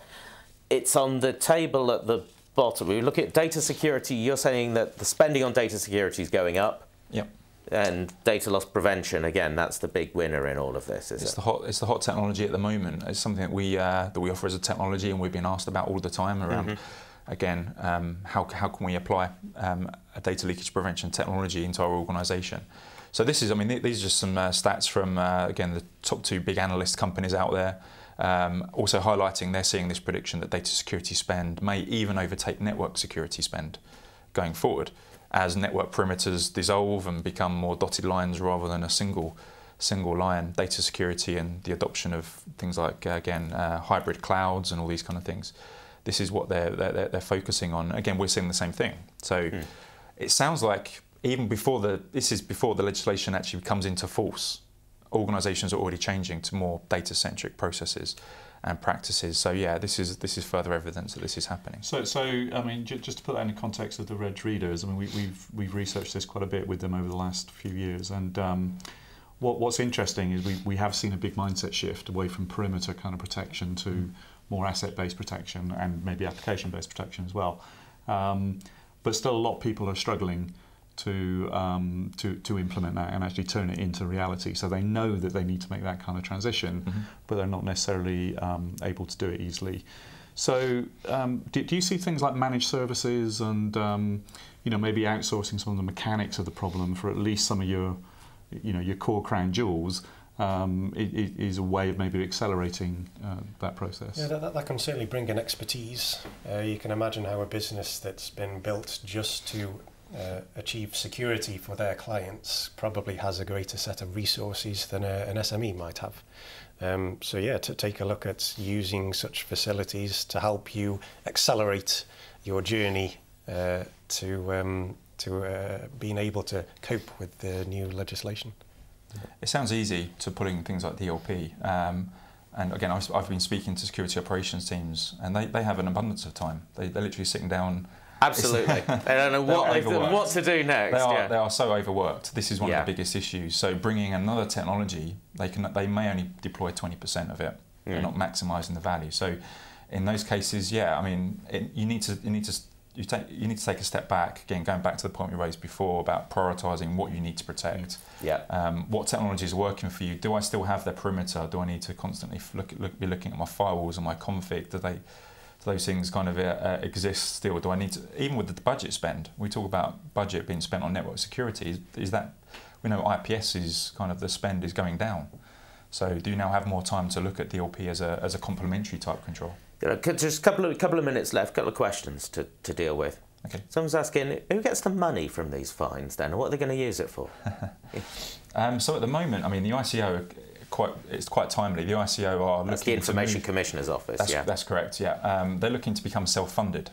it's on the table at the bottom. We look at data security. You're saying that the spending on data security is going up. Yep. And data loss prevention, again, that's the big winner in all of this, is it? It's the hot technology at the moment. It's something that we offer as a technology, and we've been asked about all the time around, again, how can we apply a data leakage prevention technology into our organisation. So this is, I mean, these are just some stats from, again, the top 2 big analyst companies out there, also highlighting they're seeing this prediction that data security spend may even overtake network security spend going forward, as network perimeters dissolve and become more dotted lines rather than a single line. Data security and the adoption of things like, again, hybrid clouds and all these kind of things. This is what they're focusing on. Again, we're seeing the same thing. So it sounds like even before before the legislation actually comes into force, organisations are already changing to more data-centric processes and practices. So yeah, this is further evidence that this is happening. So I mean, just to put that in the context of the Reg readers, I mean, we've researched this quite a bit with them over the last few years, and what's interesting is we have seen a big mindset shift away from perimeter kind of protection to more asset-based protection and maybe application-based protection as well. But still, a lot of people are struggling to implement that and actually turn it into reality. So they know that they need to make that kind of transition, but they're not necessarily able to do it easily. So do you see things like managed services and you know, maybe outsourcing some of the mechanics of the problem for at least some of your core crown jewels is a way of maybe accelerating that process? Yeah, that can certainly bring in expertise. You can imagine how a business that's been built just to achieve security for their clients probably has a greater set of resources than an SME might have. So yeah, to take a look at using such facilities to help you accelerate your journey to being able to cope with the new legislation. It sounds easy to put in things like DLP, and again, I've been speaking to security operations teams, and they have an abundance of time. They're literally sitting down. Absolutely. They don't know what to do next. They are so overworked. This is one of the biggest issues. So bringing another technology, they may only deploy 20% of it. They're not maximising the value. So in those cases, yeah, I mean, you need to take a step back. Again, going back to the point we raised before about prioritising what you need to protect. What technologies are working for you? Do I still have their perimeter? Do I need to constantly be looking at my firewalls and my config? Do those things kind of exist still? Do I need to, even with the budget spend, we talk about budget being spent on network security, is that, we know IPS is kind of, the spend is going down. So do you now have more time to look at DLP as a complementary type control? Just a couple of minutes left, couple of questions to deal with. Okay. Someone's asking, who gets the money from these fines then? What are they going to use it for? So at the moment, I mean, the ICO, it's quite timely. The ICO are That's looking the Information Commissioner's Office, That's correct, yeah. They're looking to become self-funded.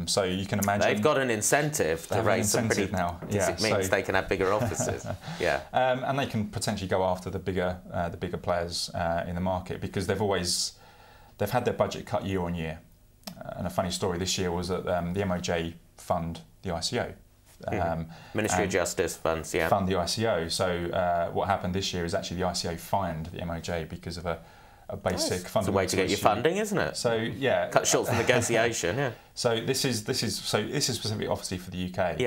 So you can imagine... They've got an incentive to raise some pretty... now. It means they can have bigger offices. And they can potentially go after the bigger players in the market, because they've had their budget cut year on year. And a funny story this year was that the MOJ fund the ICO. Ministry of Justice funds, fund the ICO. So what happened this year is actually the ICO fined the MOJ because of a basic fundamental It's a way to get your funding, isn't it? So yeah, cut short the negotiation. Yeah. So this is specifically obviously for the UK.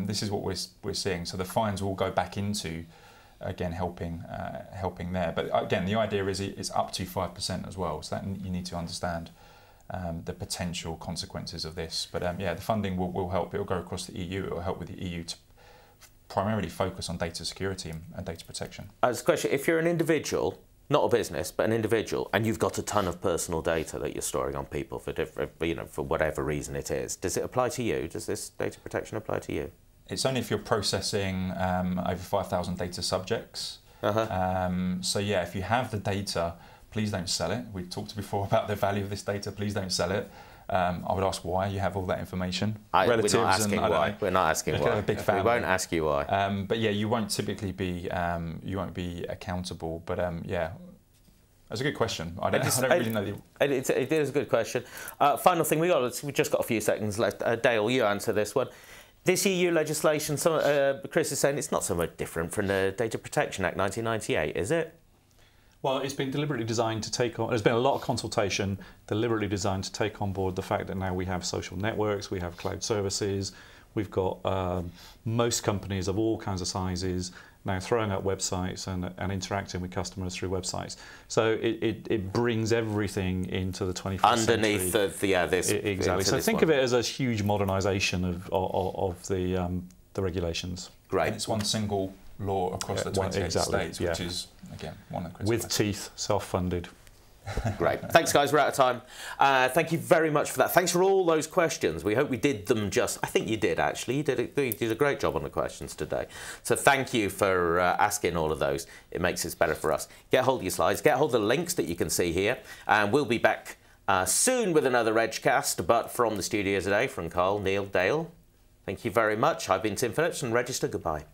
This is what we're seeing. So the fines will go back into, again, helping there. But again, the idea is it's up to 5% as well. So that you need to understand the potential consequences of this. But the funding will help. It will go across the EU. It will help with the EU to primarily focus on data security and data protection. As a question, if you're an individual, not a business, but an individual, and you've got a ton of personal data that you're storing on people for different, for whatever reason it is, does it apply to you? Does this data protection apply to you? It's only if you're processing over 5,000 data subjects. So yeah, if you have the data, please don't sell it. We talked before about the value of this data. Please don't sell it. I would ask why you have all that information. We're not asking why. We're not asking why. Big family. We won't ask you why. But yeah, you won't typically be accountable. But yeah, that's a good question. I don't really know. It is a good question. Final thing, we just got a few seconds left. Dale, you answer this one. This EU legislation, Chris is saying it's not so much different from the Data Protection Act 1998, is it? Well, it's been deliberately designed to take on, there's been a lot of consultation, deliberately designed to take on board the fact that now we have social networks, we have cloud services, we've got most companies of all kinds of sizes now throwing up websites and interacting with customers through websites. So it brings everything into the 21st underneath century. this exactly. So think of it as a huge modernisation of the regulations. Great. And it's one single law across the 28 states, which is, again, one of the critical with teeth, self-funded. Great. Thanks, guys. We're out of time. Thank you very much for that. Thanks for all those questions. We hope we did them just. I think you did, actually. You did a great job on the questions today. So thank you for asking all of those. It makes it better for us. Get hold of your slides. Get hold of the links that you can see here. And we'll be back soon with another Regcast. But from the studio today, from Carl, Neil, Dale, thank you very much. I've been Tim Phillips, and Register. Goodbye.